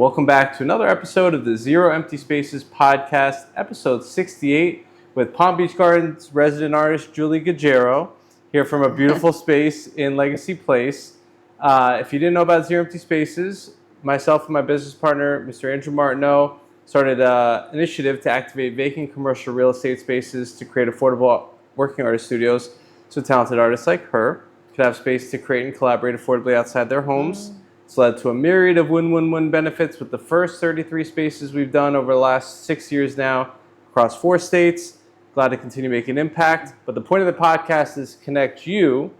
Welcome back to another episode of the Zero Empty Spaces podcast, episode 68, with Palm Beach Gardens resident artist Judy Gaggero, here from a beautiful space in Legacy Place. If you didn't know about Zero Empty Spaces, myself and my business partner, Mr. Andrew Martineau, started an initiative to activate vacant commercial real estate spaces to create affordable working artist studios so talented artists like her could have space to create and collaborate affordably outside their homes. It's led to a myriad of win-win-win benefits with the first 33 spaces we've done over the last 6 years now across 4 states. Glad to continue making impact. But the point of the podcast is to connect you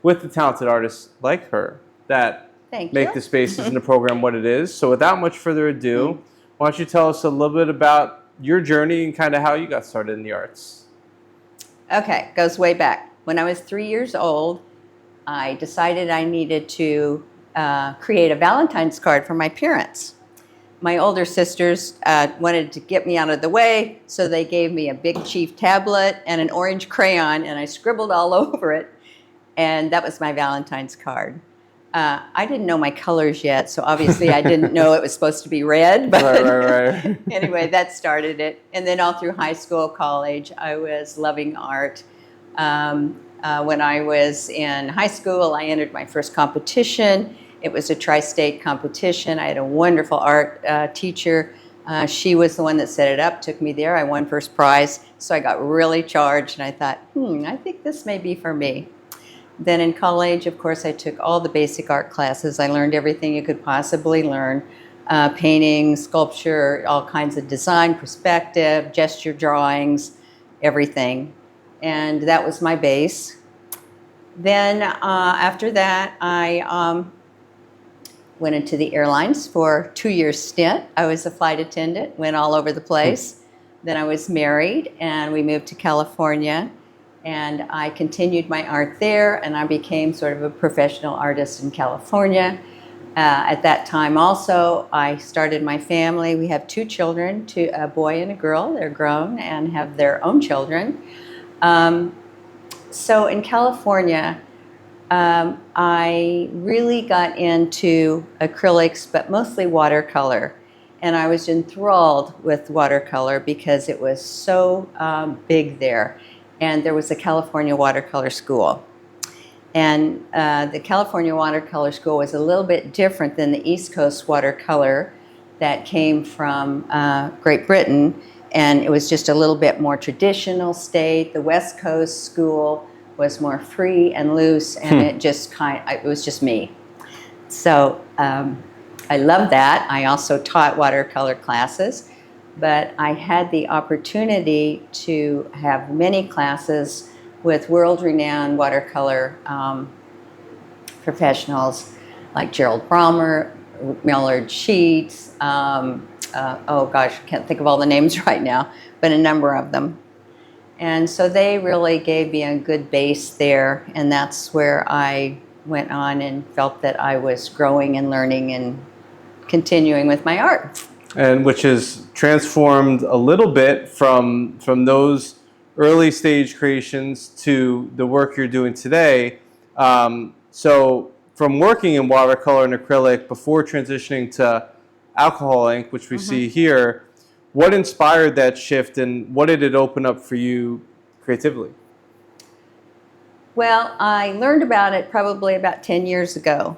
with the talented artists like her that make the spaces in the program what it is. So without much further ado, why don't you tell us a little bit about your journey and kind of how you got started in the arts? Okay, goes way back. When I was 3 years old, I decided I needed to create a Valentine's card for my parents. My older sisters wanted to get me out of the way, so they gave me a Big Chief tablet and an orange crayon, and I scribbled all over it, and that was my Valentine's card. I didn't know my colors yet, so obviously I didn't know it was supposed to be red, but Right. Anyway, that started it. And then all through high school, college, I was loving art. When I was in high school, I entered my first competition. It was a tri-state competition. I had a wonderful art teacher. She was the one that set it up, took me there. I won first prize, so I got really charged, and I thought, I think this may be for me. Then in college, of course, I took all the basic art classes. I learned everything you could possibly learn. Painting, sculpture, all kinds of design, perspective, gesture drawings, everything. And that was my base. Then after that, I went into the airlines for a 2-year stint. I was a flight attendant, went all over the place. Then I was married, and we moved to California. And I continued my art there, and I became sort of a professional artist in California. At that time also, I started my family. We have 2 children, a boy and a girl. They're grown and have their own children. So in California, I really got into acrylics, but mostly watercolor. And I was enthralled with watercolor because it was so big there. And there was a California watercolor school. And the California watercolor school was a little bit different than the East Coast watercolor that came from Great Britain. And it was just a little bit more traditional state. The West Coast school was more free and loose, and it was just me. So I love that. I also taught watercolor classes, but I had the opportunity to have many classes with world-renowned watercolor professionals like Gerald Brommer, Millard Sheets, I can't think of all the names right now, but a number of them. And so they really gave me a good base there, and that's where I went on and felt that I was growing and learning and continuing with my art. And which has transformed a little bit from those early stage creations to the work you're doing today. So from working in watercolor and acrylic before transitioning to alcohol ink, which we see here, what inspired that shift, and what did it open up for you creatively? Well, I learned about it probably about 10 years ago.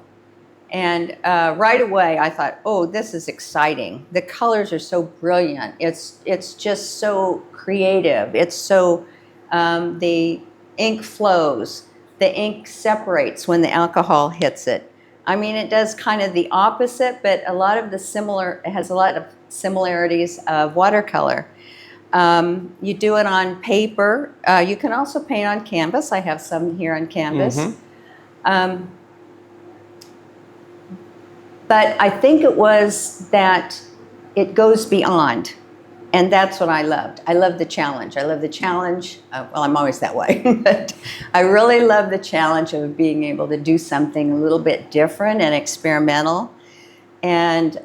And right away I thought, oh, this is exciting. The colors are so brilliant. It's just so creative. It's so, the ink flows. The ink separates when the alcohol hits it. I mean, it does kind of the opposite, but it has a lot of similarities of watercolor. You do it on paper. You can also paint on canvas. I have some here on canvas. But I think it was that it goes beyond. And that's what I loved. I love the challenge. I love the challenge. Well, I'm always that way. But I really love the challenge of being able to do something a little bit different and experimental. And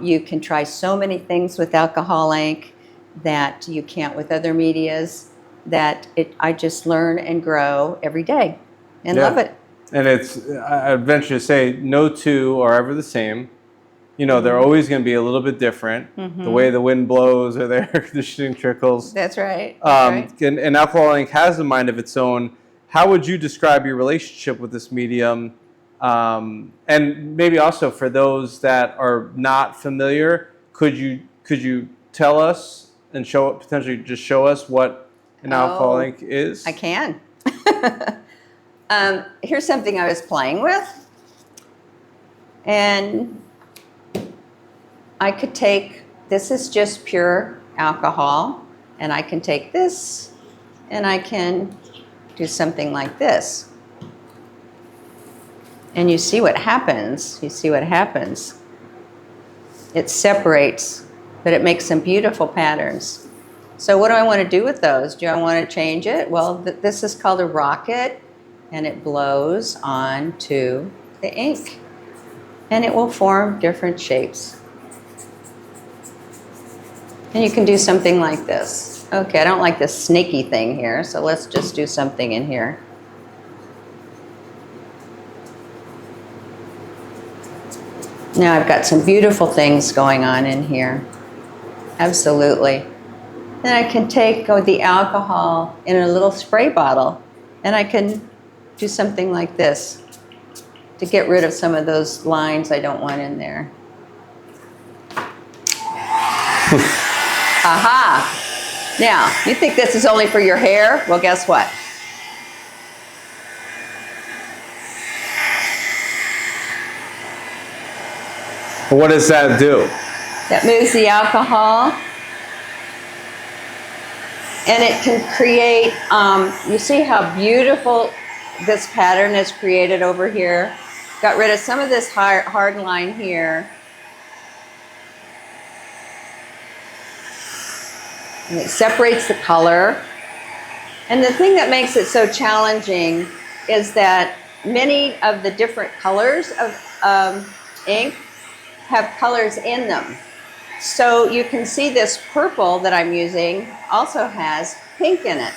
you can try so many things with alcohol ink that you can't with other medias, that I just learn and grow every day and love it. And I'd venture to say no two are ever the same. they're always going to be a little bit different. The way the wind blows or the air conditioning trickles. That's right. That's right. And alcohol ink has a mind of its own. How would you describe your relationship with this medium? And maybe also for those that are not familiar, could you tell us and potentially just show us what an alcohol ink is? I can. Here's something I was playing with. And I could take, this is just pure alcohol, and I can take this and I can do something like this. And you see what happens. You see what happens. It separates, but it makes some beautiful patterns. So what do I want to do with those? Do I want to change it? Well, this is called a rocket, and it blows onto the ink. And it will form different shapes. And you can do something like this. Okay, I don't like this snaky thing here, so let's just do something in here. Now I've got some beautiful things going on in here. Absolutely. Then I can take the alcohol in a little spray bottle, and I can do something like this to get rid of some of those lines I don't want in there. Aha! Now, you think this is only for your hair? Well, guess what? What does that do? That moves the alcohol, and it can create, you see how beautiful this pattern is created over here? Got rid of some of this hard line here. And it separates the color. And the thing that makes it so challenging is that many of the different colors of ink have colors in them. So you can see this purple that I'm using also has pink in it.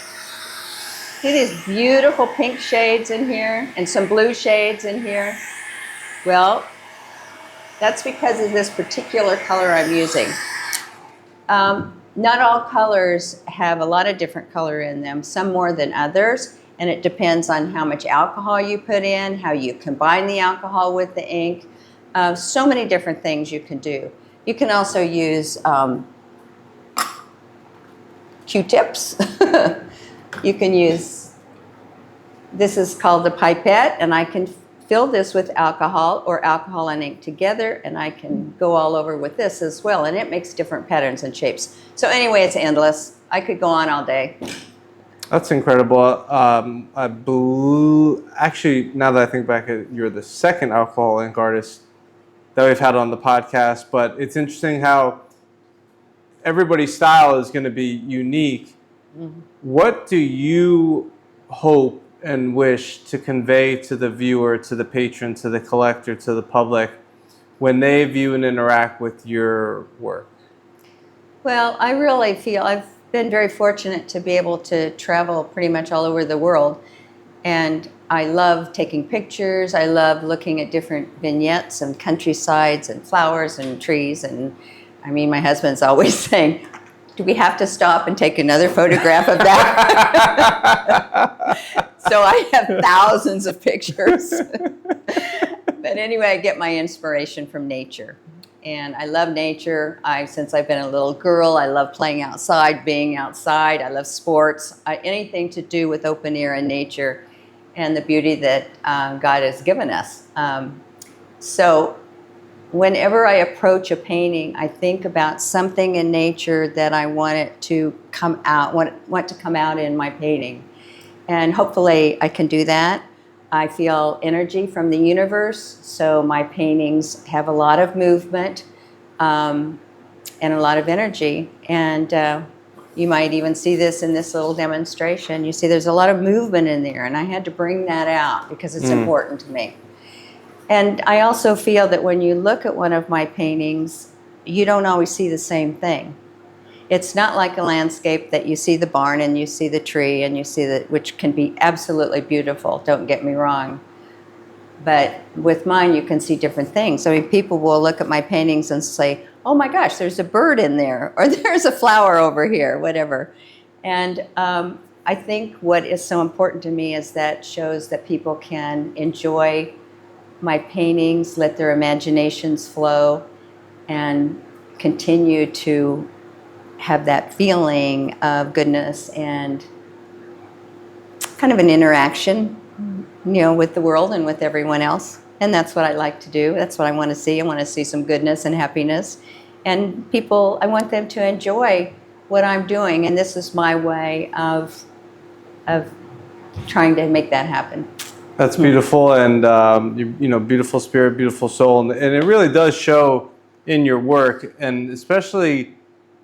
See these beautiful pink shades in here and some blue shades in here? Well, that's because of this particular color I'm using. Not all colors have a lot of different color in them, some more than others, and it depends on how much alcohol you put in, how you combine the alcohol with the ink. So many different things you can do. You can also use Q-tips. You can use, this is called the pipette, and I can fill this with alcohol or alcohol and ink together, and I can go all over with this as well, and it makes different patterns and shapes. So anyway, it's endless. I could go on all day. That's incredible. Actually, now that I think back, you're the second alcohol ink artist that we've had on the podcast, but it's interesting how everybody's style is going to be unique. Mm-hmm. What do you hope and wish to convey to the viewer, to the patron, to the collector, to the public when they view and interact with your work? Well, I really feel I've been very fortunate to be able to travel pretty much all over the world, and I love taking pictures. I love looking at different vignettes and countrysides and flowers and trees, and I mean, my husband's always saying, do we have to stop and take another photograph of that? So I have thousands of pictures. But anyway, I get my inspiration from nature. And I love nature. Since I've been a little girl, I love playing outside, being outside. I love sports, anything to do with open air and nature and the beauty that God has given us. So whenever I approach a painting, I think about something in nature that I want it to come out, want to come out in my painting. And hopefully I can do that. I feel energy from the universe, so my paintings have a lot of movement and a lot of energy. And you might even see this in this little demonstration. You see there's a lot of movement in there, and I had to bring that out because it's important to me. And I also feel that when you look at one of my paintings, you don't always see the same thing. It's not like a landscape that you see the barn and you see the tree and you see which can be absolutely beautiful, don't get me wrong. But with mine, you can see different things. I mean, people will look at my paintings and say, oh my gosh, there's a bird in there, or there's a flower over here, whatever. And I think what is so important to me is that shows that people can enjoy my paintings, let their imaginations flow, and continue to have that feeling of goodness and kind of an interaction, with the world and with everyone else. And that's what I like to do. That's what I want to see. I want to see some goodness and happiness. And people, I want them to enjoy what I'm doing. And this is my way of trying to make that happen. That's beautiful, and beautiful spirit, beautiful soul, and it really does show in your work, and especially I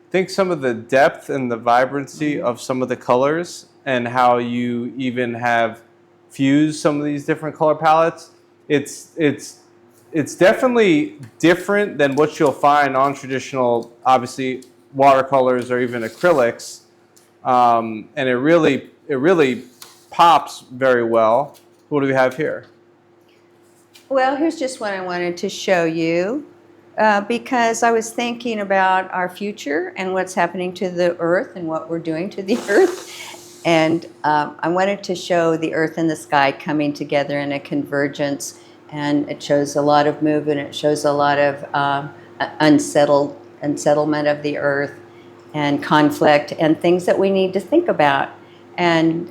think some of the depth and the vibrancy of some of the colors, and how you even have fused some of these different color palettes. It's definitely different than what you'll find on traditional, obviously, watercolors or even acrylics, and it really pops very well. What do we have here? Well, here's just what I wanted to show you because I was thinking about our future and what's happening to the earth and what we're doing to the earth. And I wanted to show the earth and the sky coming together in a convergence. And it shows a lot of movement. It shows a lot of unsettlement of the earth and conflict and things that we need to think about. And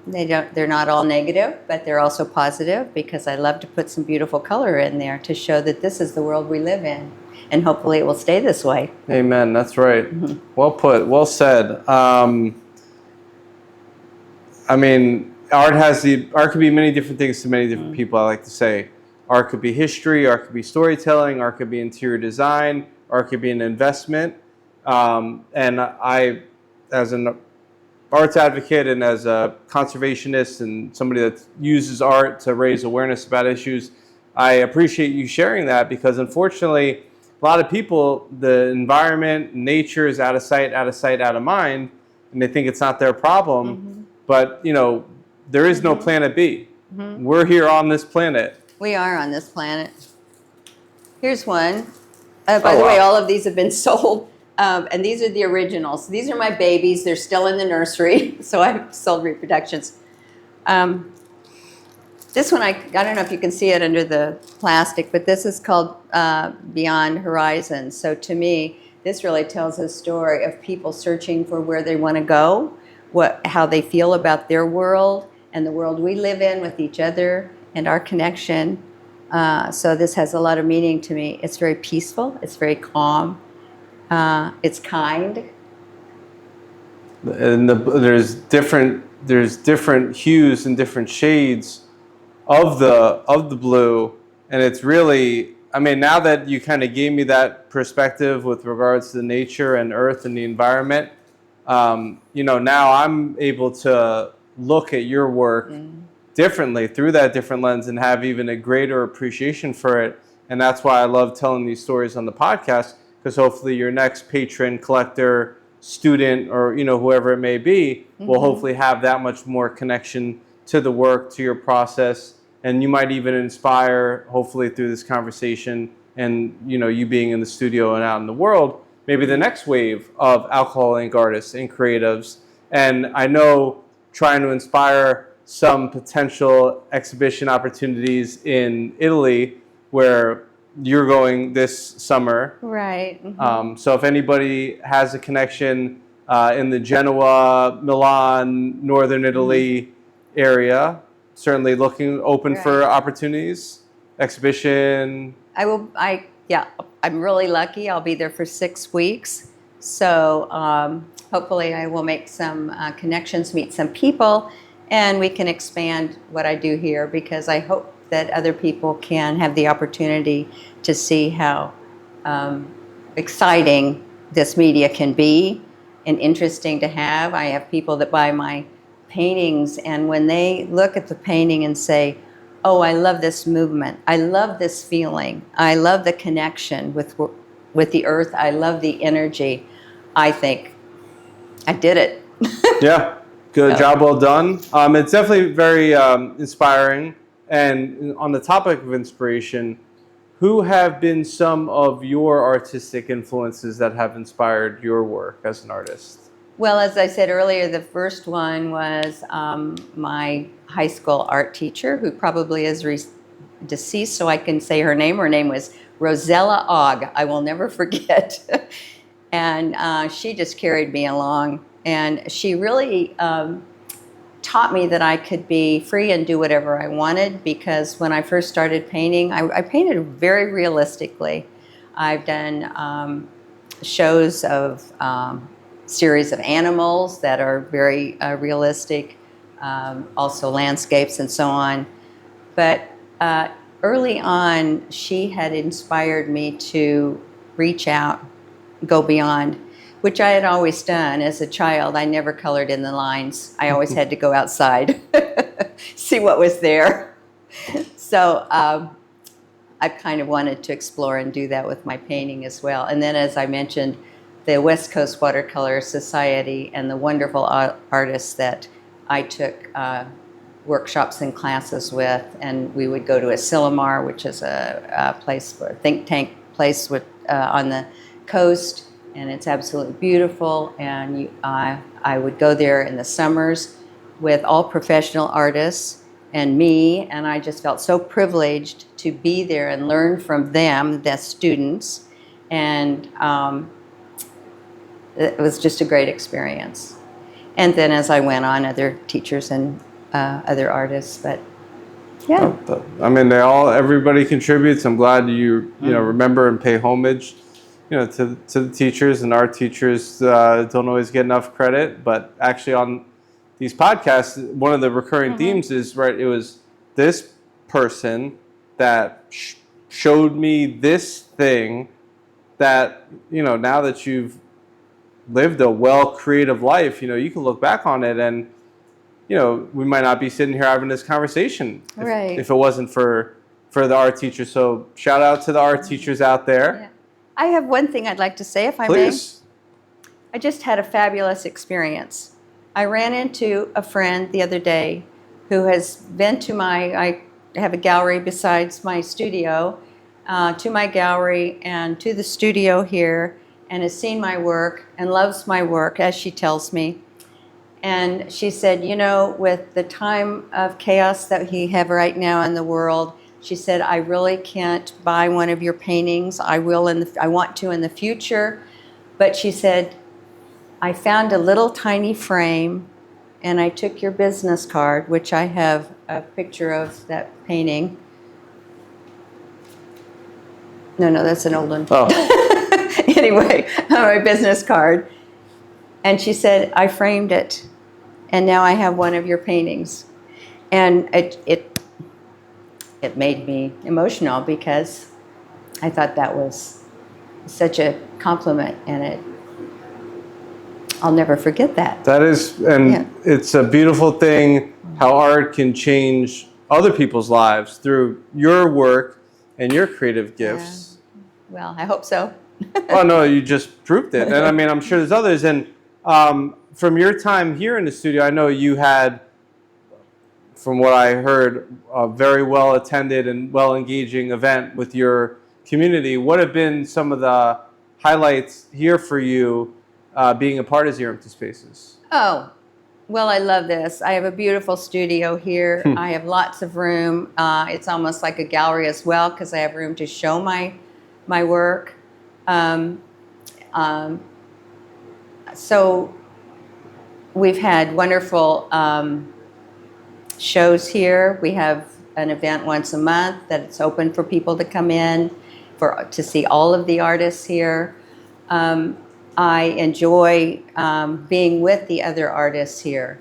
they're not all negative, but they're also positive, because I love to put some beautiful color in there to show that this is the world we live in, and hopefully it will stay this way. Amen. That's right. Mm-hmm. Well put. Well said. I mean, art could be many different things to many different people. I like to say, art could be history, art could be storytelling, art could be interior design, art could be an investment. And I, as an arts advocate and as a conservationist and somebody that uses art to raise awareness about issues, I appreciate you sharing that, because unfortunately, a lot of people, the environment, nature is out of sight, out of mind, and they think it's not their problem. Mm-hmm. But, there is no planet B. Mm-hmm. We're here on this planet. We are on this planet. Here's one. By the way, all of these have been sold. And these are the originals. These are my babies. They're still in the nursery, so I've sold reproductions. This one, I don't know if you can see it under the plastic, but this is called Beyond Horizons. So to me, this really tells a story of people searching for where they want to go, how they feel about their world and the world we live in with each other and our connection. So this has a lot of meaning to me. It's very peaceful. It's very calm. It's kind. And there's different hues and different shades of the blue, and it's really, I mean, now that you kind of gave me that perspective with regards to the nature and earth and the environment, now I'm able to look at your work differently through that different lens and have even a greater appreciation for it. And that's why I love telling these stories on the podcast, because hopefully your next patron, collector, student, or whoever it may be, will hopefully have that much more connection to the work, to your process, and you might even inspire, hopefully through this conversation and you being in the studio and out in the world, maybe the next wave of alcohol ink artists and creatives. And I know trying to inspire some potential exhibition opportunities in Italy, where you're going this summer. Right. So if anybody has a connection in the Genoa, Milan, Northern Italy area, certainly open for opportunities, exhibition. I'm really lucky. I'll be there for 6 weeks. So hopefully I will make some connections, meet some people, and we can expand what I do here, because I hope that other people can have the opportunity to see how exciting this media can be and interesting to have. I have people that buy my paintings, and when they look at the painting and say, oh, I love this movement, I love this feeling, I love the connection with the earth, I love the energy, I think I did it. Yeah, good job, well done. It's definitely very inspiring And on the topic of inspiration, who have been some of your artistic influences that have inspired your work as an artist? Well, as I said earlier, the first one was my high school art teacher, who probably is deceased, so I can say her name. Her name was Rosella Ogg. I will never forget. And she just carried me along. And she really taught me that I could be free and do whatever I wanted, because when I first started painting, I painted very realistically. I've done shows of series of animals that are very realistic, also landscapes and so on. But early on, she had inspired me to reach out, go beyond, which I had always done as a child. I never colored in the lines. I always had to go outside, see what was there. So I kind of wanted to explore and do that with my painting as well. And then, as I mentioned, the West Coast Watercolor Society and the wonderful artists that I took workshops and classes with, and we would go to Asilomar, which is a place for a think tank place with, on the coast, and it's absolutely beautiful. And I would go there in the summers with all professional artists and me, and I just felt so privileged to be there and learn from them, the students, and it was just a great experience. And then as I went on, other teachers and other artists, but yeah. I mean, everybody contributes. I'm glad you remember and pay homage, to the teachers, and our teachers don't always get enough credit. But actually, on these podcasts, one of the recurring themes is, right, it was this person that showed me this thing that, now that you've lived a creative life, you can look back on it, and we might not be sitting here having this conversation if it wasn't for the art teachers. So shout out to the art teachers out there. Yeah. I have one thing I'd like to say, if I Please. may. I just had a fabulous experience. I ran into a friend the other day who has been to I have a gallery besides my studio, to my gallery and to the studio here, and has seen my work and loves my work, as she tells me. And she said, with the time of chaos that we have right now in the world, she said, I really can't buy one of your paintings. I want to in the future. But she said, I found a little tiny frame, and I took your business card, which I have a picture of that painting. No, that's an old one. Oh. Anyway, my business card. And she said, I framed it, and now I have one of your paintings. And it made me emotional, because I thought that was such a compliment, and I'll never forget that. That is, and it's a beautiful thing how art can change other people's lives through your work and your creative gifts. Yeah. Well, I hope so. Well, no, you just proved it. And I mean, I'm sure there's others. And from your time here in the studio, I know you had, from what I heard, a very well attended and well engaging event with your community. What have been some of the highlights here for you being a part of Zero Empty Spaces? Oh, well, I love this. I have a beautiful studio here. I have lots of room. It's almost like a gallery as well, because I have room to show my work. So we've had wonderful shows here. We have an event once a month that it's open for people to come in to see all of the artists here. I enjoy being with the other artists here,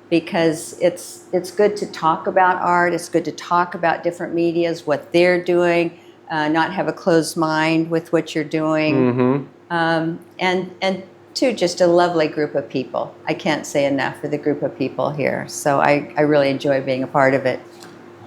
because it's good to talk about art. It's good to talk about different medias, what they're doing, not have a closed mind with what you're doing, and to just a lovely group of people. I can't say enough for the group of people here. So I really enjoy being a part of it.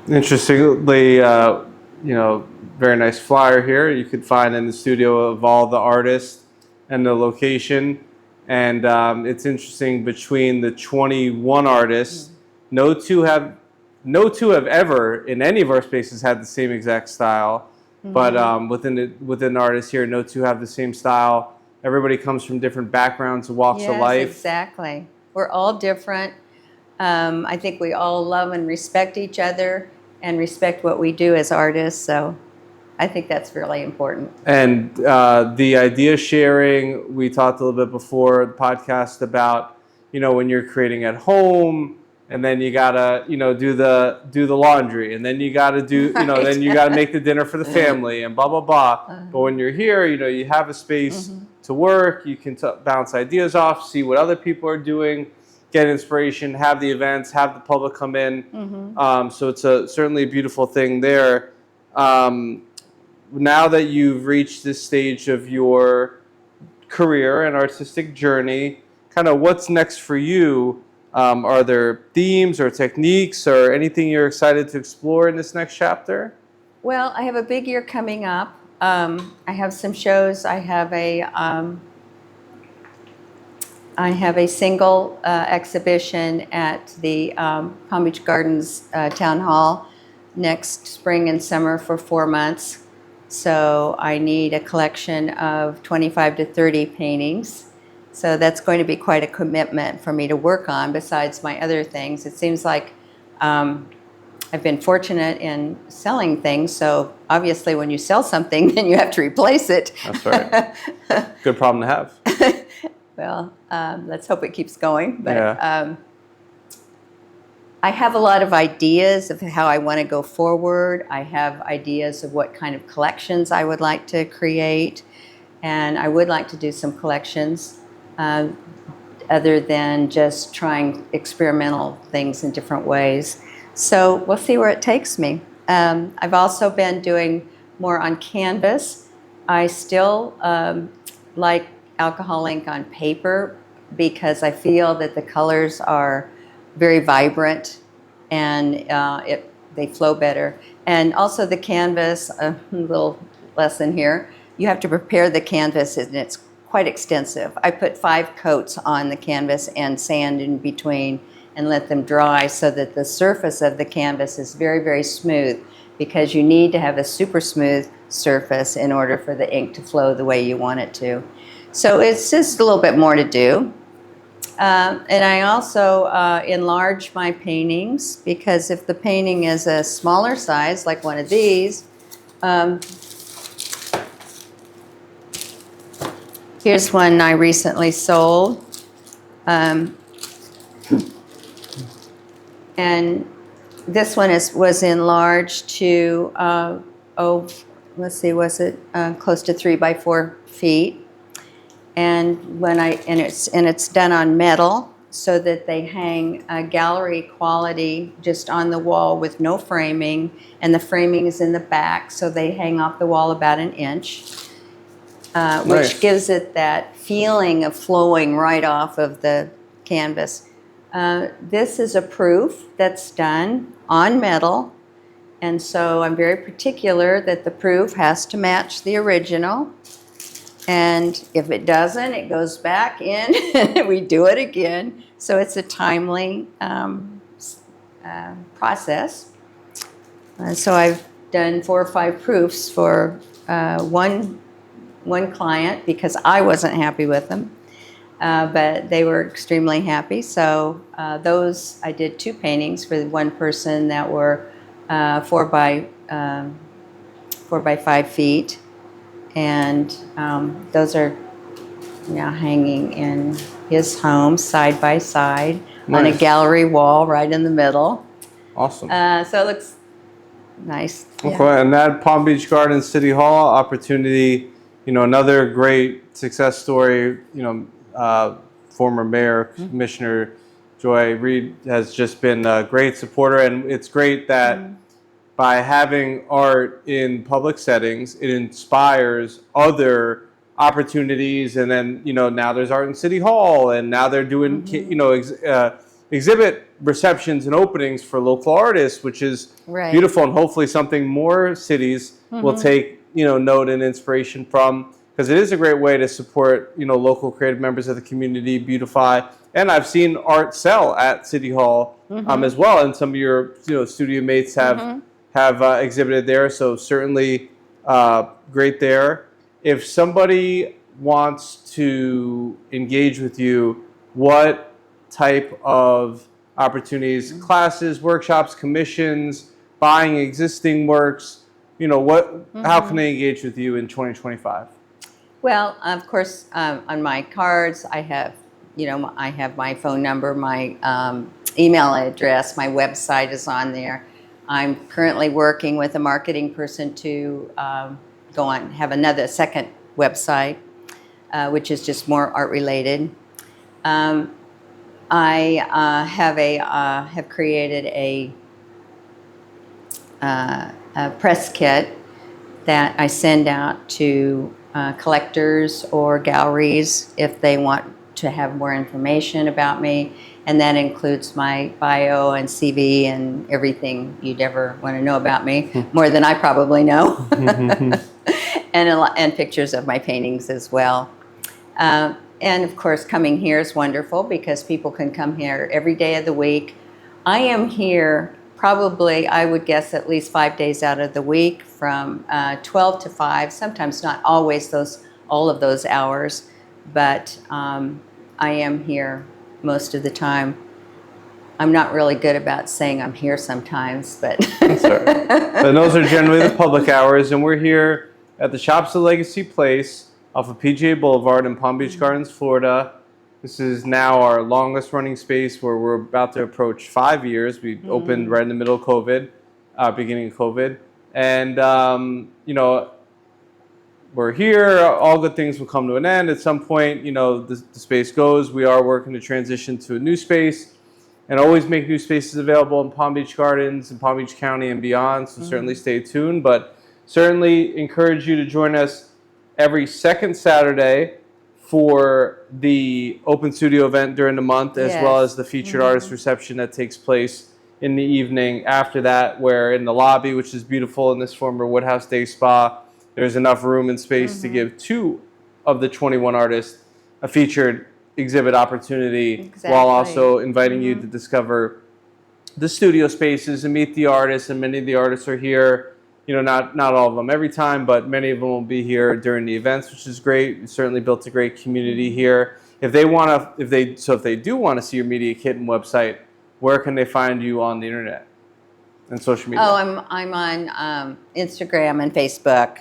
Interestingly, very nice flyer here you could find in the studio of all the artists and the location. And it's interesting, between the 21 artists, no two have no two have ever in any of our spaces had the same exact style, but within artists here, no two have the same style. Everybody comes from different backgrounds and walks of life. Yes, exactly. We're all different. I think we all love and respect each other and respect what we do as artists. So I think that's really important. And the idea sharing, we talked a little bit before the podcast about, when you're creating at home, and then you gotta, do the laundry, and then you gotta do, Right. then you gotta make the dinner for the family, and blah blah blah. But when you're here, you have a space to work. You can bounce ideas off, see what other people are doing, get inspiration, have the events, have the public come in. So it's certainly a beautiful thing there. Now that you've reached this stage of your career and artistic journey, kind of what's next for you? Are there themes or techniques or anything you're excited to explore in this next chapter? Well, I have a big year coming up. I have some shows. I have a single exhibition at the Palm Beach Gardens Town Hall next spring and summer for 4 months. So I need a collection of 25 to 30 paintings. So that's going to be quite a commitment for me to work on besides my other things. It seems like I've been fortunate in selling things. So obviously when you sell something, then you have to replace it. That's right. Good problem to have. Well, let's hope it keeps going. But Yeah. I have a lot of ideas of how I want to go forward. I have ideas of what kind of collections I would like to create. And I would like to do some collections other than just trying experimental things in different ways. So we'll see where it takes me. I've also been doing more on canvas. I still like alcohol ink on paper because I feel that the colors are very vibrant and they flow better. And also the canvas, a little lesson here, you have to prepare the canvas and it's quite extensive. I put 5 coats on the canvas and sand in between and let them dry so that the surface of the canvas is very, very smooth because you need to have a super smooth surface in order for the ink to flow the way you want it to. So it's just a little bit more to do. And I also enlarge my paintings because if the painting is a smaller size, like one of these, here's one I recently sold. And this one was enlarged to, let's see, was it close to 3 by 4 feet? And it's done on metal so that they hang gallery quality just on the wall with no framing, and the framing is in the back, so they hang off the wall about 1 inch, Nice. which gives it that feeling of flowing right off of the canvas. This is a proof that's done on metal, and so I'm very particular that the proof has to match the original. And if it doesn't, it goes back in and we do it again. So it's a timely process. So I've done 4 or 5 proofs for one client because I wasn't happy with them, but they were extremely happy. So those, I did 2 paintings for one person that were 4 by 5 feet. And those are now hanging in his home side by side. Nice. On a gallery wall right in the middle. Awesome. So it looks nice. Okay, Yeah. and that Palm Beach Gardens City Hall opportunity, another great success story. Former Mayor Commissioner Joy Reid has just been a great supporter, and it's great that by having art in public settings, it inspires other opportunities. And then, now there's art in City Hall, and now they're doing, exhibit receptions and openings for local artists, which is Right. beautiful, and hopefully something more cities will take, note and inspiration from. because it is a great way to support, local creative members of the community, beautify. And I've seen art sell at City Hall as well, and some of your studio mates have exhibited there. So certainly great there. If somebody wants to engage with you, what type of opportunities, classes, workshops, commissions, buying existing works, how can they engage with you in 2025? Well, of course, on my cards, I have my phone number, my email address, my website is on there. I'm currently working with a marketing person to have another second website, which is just more art related. I have created a press kit that I send out to collectors or galleries if they want to have more information about me, and that includes my bio and CV and everything you'd ever want to know about me, more than I probably know, and pictures of my paintings as well. And of course, coming here is wonderful because people can come here every day of the week. I am here probably, I would guess, at least 5 days out of the week from 12 to 5, sometimes not always all of those hours, but I am here most of the time. I'm not really good about saying I'm here sometimes, but... That's all right. But those are generally the public hours, and we're here at the Shops of Legacy Place off of PGA Boulevard in Palm Beach Gardens, Florida. This is now our longest running space where we're about to approach 5 years. We opened right in the middle of COVID, beginning of COVID. And, we're here. All good things will come to an end. At some point, the space goes. We are working to transition to a new space and always make new spaces available in Palm Beach Gardens and Palm Beach County and beyond. So certainly stay tuned. But certainly encourage you to join us every second Saturday for the open studio event during the month, as well as the featured artist reception that takes place in the evening after that, where in the lobby, which is beautiful in this former Woodhouse Day Spa, there's enough room and space to give 2 of the 21 artists a featured exhibit opportunity, while also inviting you to discover the studio spaces and meet the artists. And many of the artists are here. Not all of them every time, but many of them will be here during the events, which is great. We certainly built a great community here. If they do want to see your media kit and website, where can they find you on the internet and social media? Oh, I'm on Instagram and Facebook.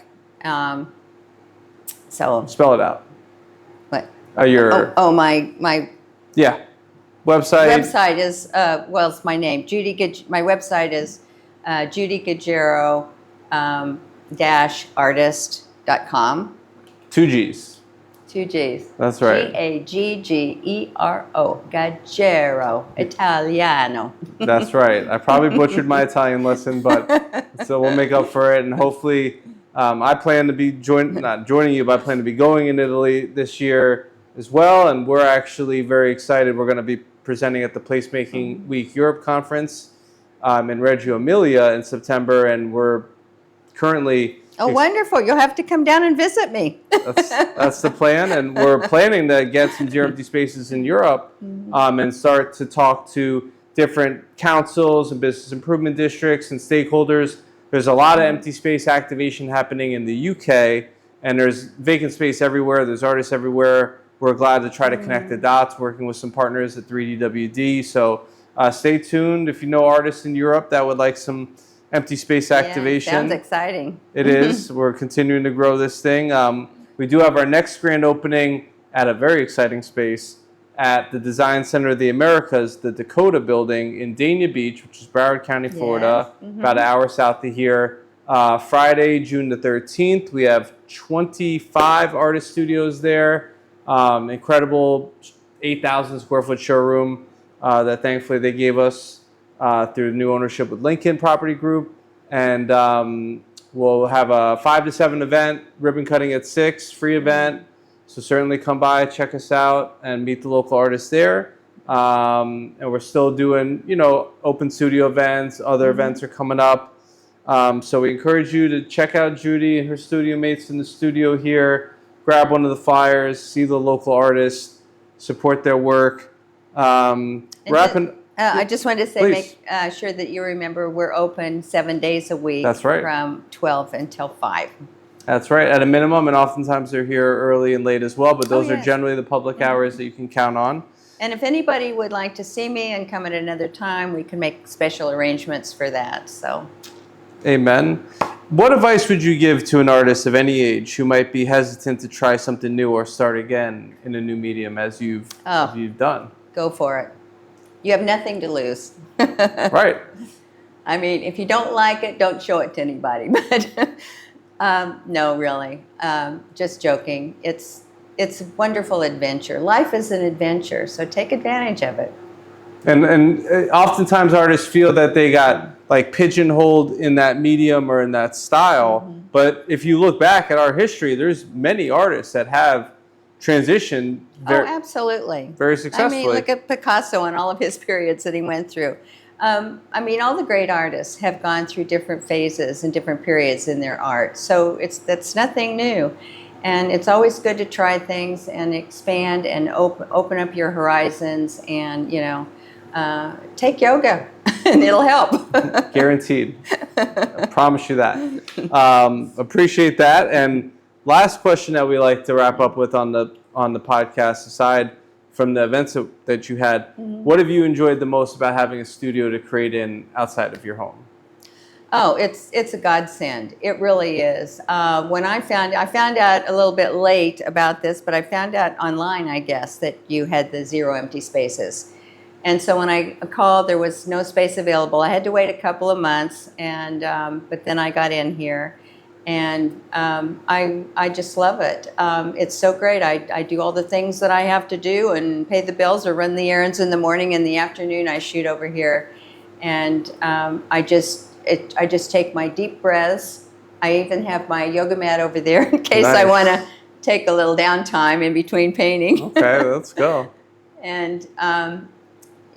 So spell it out. what? My website. Website is it's my name, my website is Judy Gaggero -artist.com. 2 G's. 2 G's. That's right. Gaggero. Gaggero. Italiano. That's right. I probably butchered my Italian lesson, but so we'll make up for it. And hopefully, I plan to be not joining you, but I plan to be going in Italy this year as well. And we're actually very excited. We're going to be presenting at the Placemaking Week Europe Conference in Reggio Emilia in September, and we're currently... Oh, wonderful. You'll have to come down and visit me. That's the plan, and we're planning to get some zero empty spaces in Europe and start to talk to different councils and business improvement districts and stakeholders. There's a lot of empty space activation happening in the UK, and there's vacant space everywhere. There's artists everywhere. We're glad to try to connect the dots, working with some partners at 3DWD. So stay tuned if you know artists in Europe that would like some empty space activation. Sounds exciting. It is. We're continuing to grow this thing. We do have our next grand opening at a very exciting space at the Design Center of the Americas, the Dakota building in Dania Beach, which is Broward County, Florida, about an hour south of here. Friday, June the 13th, we have 25 artist studios there. Incredible 8,000 square foot showroom that thankfully they gave us through new ownership with Lincoln Property Group. And we'll have a 5 to 7 event, ribbon cutting at 6, free event. So certainly come by, check us out, and meet the local artists there. And we're still doing, open studio events. Other events are coming up. So we encourage you to check out Judy and her studio mates in the studio here. grab one of the flyers, see the local artists, support their work. Wrapping. I just wanted to say, Please. make sure that you remember we're open 7 days a week. That's right. From 12 until 5. That's right, at a minimum, and oftentimes they're here early and late as well, but those are yes. generally the public hours that you can count on. And if anybody would like to see me and come at another time, we can make special arrangements for that. So, Amen. What advice would you give to an artist of any age who might be hesitant to try something new or start again in a new medium as you've done? Go for it. You have nothing to lose. Right. I mean, if you don't like it, don't show it to anybody. But no, really, just joking. It's a wonderful adventure. Life is an adventure, so take advantage of it. And oftentimes artists feel that they got like pigeonholed in that medium or in that style. Mm-hmm. But if you look back at our history, there's many artists that have transitioned absolutely. very successfully. I mean, look at Picasso and all of his periods that he went through. I mean, all the great artists have gone through different phases and different periods in their art. So that's nothing new. And it's always good to try things and expand and open up your horizons and, take yoga and it'll help. Guaranteed. I promise you that. Appreciate that. And last question that we like to wrap up with on the podcast, aside from the events that you had, what have you enjoyed the most about having a studio to create in outside of your home? Oh, it's a godsend. It really is. When I found out a little bit late about this, but I found out online, I guess, that you had the 0 empty spaces. And so when I called, there was no space available. I had to wait a couple of months, and but then I got in here, and I just love it. It's so great. I do all the things that I have to do and pay the bills or run the errands in the morning. In the afternoon, I shoot over here, and I just take my deep breaths. I even have my yoga mat over there in case I want to take a little downtime in between painting. Okay, let's go. And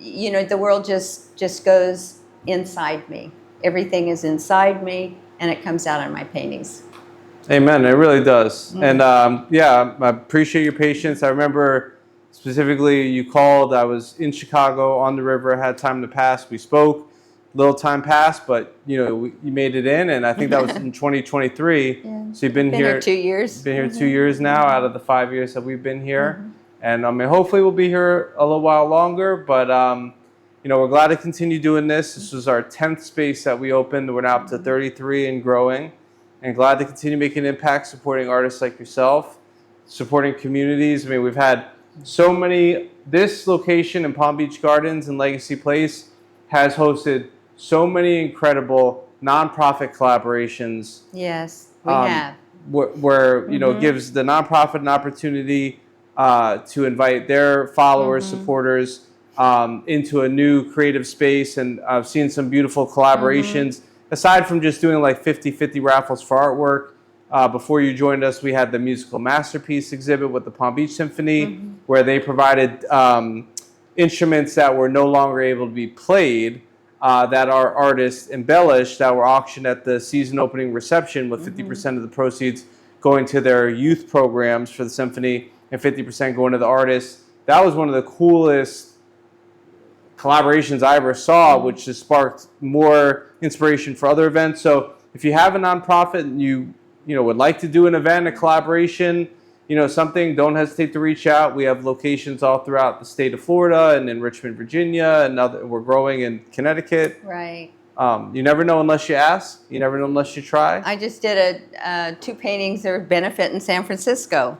the world just goes inside me. Everything is inside me, and it comes out on my paintings. Amen. It really does. And I appreciate your patience. I remember specifically you called. I was in Chicago on the river. I had time to pass. We spoke. Little time passed, but you made it in, and I think that was in 2023. Yeah. So you've been here 2 years. Been here 2 years now out of the 5 years that we've been here, and I mean hopefully we'll be here a little while longer. But we're glad to continue doing this. This was our 10th space that we opened. We're now up to 33 and growing, and glad to continue making an impact, supporting artists like yourself, supporting communities. I mean, we've had so many. This location in Palm Beach Gardens and Legacy Place has hosted so many incredible nonprofit collaborations. Yes, we have. Where gives the nonprofit an opportunity to invite their followers, supporters into a new creative space. And I've seen some beautiful collaborations. Aside from just doing like 50-50 raffles for artwork, before you joined us, we had the musical masterpiece exhibit with the Palm Beach Symphony, where they provided instruments that were no longer able to be played, that our artists embellished, that were auctioned at the season opening reception, with 50% of the proceeds going to their youth programs for the symphony and 50% going to the artists. That was one of the coolest collaborations I ever saw, which has sparked more inspiration for other events. So if you have a nonprofit and you would like to do an event, a collaboration, something, don't hesitate to reach out. We have locations all throughout the state of Florida and in Richmond, Virginia, and we're growing in Connecticut. Right. You never know unless you ask. You never know unless you try. I just did 2 paintings of benefit in San Francisco.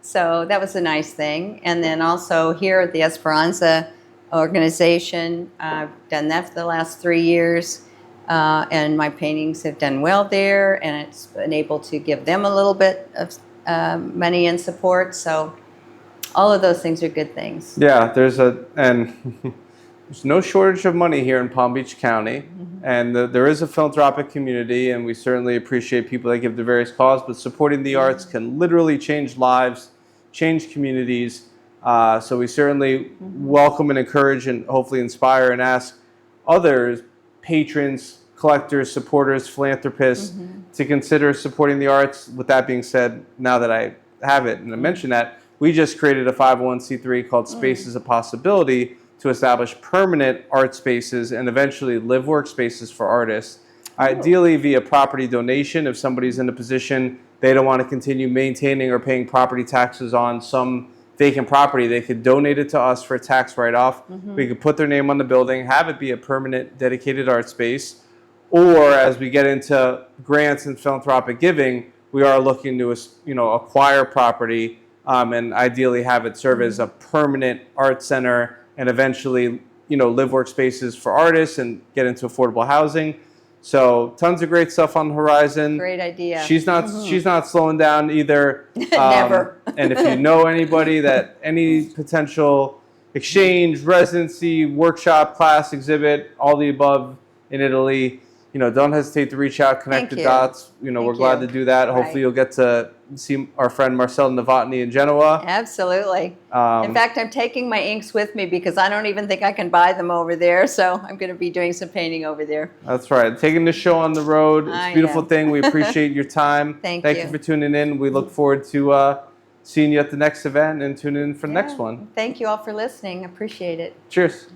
So that was a nice thing. And then also here at the Esperanza organization, I've done that for the last 3 years. And my paintings have done well there, and it's been able to give them a little bit of money and support. So all of those things are good things. Yeah, there's no shortage of money here in Palm Beach County, and there is a philanthropic community, and we certainly appreciate people that give to various causes, but supporting the arts can literally change lives, change communities. So we certainly welcome and encourage and hopefully inspire and ask others, patrons, collectors, supporters, philanthropists to consider supporting the arts. With that being said, now that I have it and I mention that, we just created a 501c3 called Space is a Possibility to establish permanent art spaces and eventually live workspaces for artists. Ideally via property donation. If somebody's in a position they don't want to continue maintaining or paying property taxes on some vacant property, they could donate it to us for a tax write-off. We could put their name on the building, have it be a permanent dedicated art space. Or as we get into grants and philanthropic giving, we are looking to acquire property and ideally have it serve as a permanent art center and eventually live workspaces for artists and get into affordable housing. So tons of great stuff on the horizon. Great idea. She's not slowing down either. Never. And if you know anybody that any potential exchange, residency, workshop, class, exhibit, all the above in Italy, don't hesitate to reach out, connect the dots. We're glad to do that. Hopefully you'll get to see our friend Marcel Novotny in Genoa. Absolutely. In fact, I'm taking my inks with me because I don't even think I can buy them over there. So I'm going to be doing some painting over there. That's right. Taking the show on the road. It's a beautiful thing. We appreciate your time. Thank you for tuning in. We look forward to seeing you at the next event and tuning in for the next one. Thank you all for listening. Appreciate it. Cheers.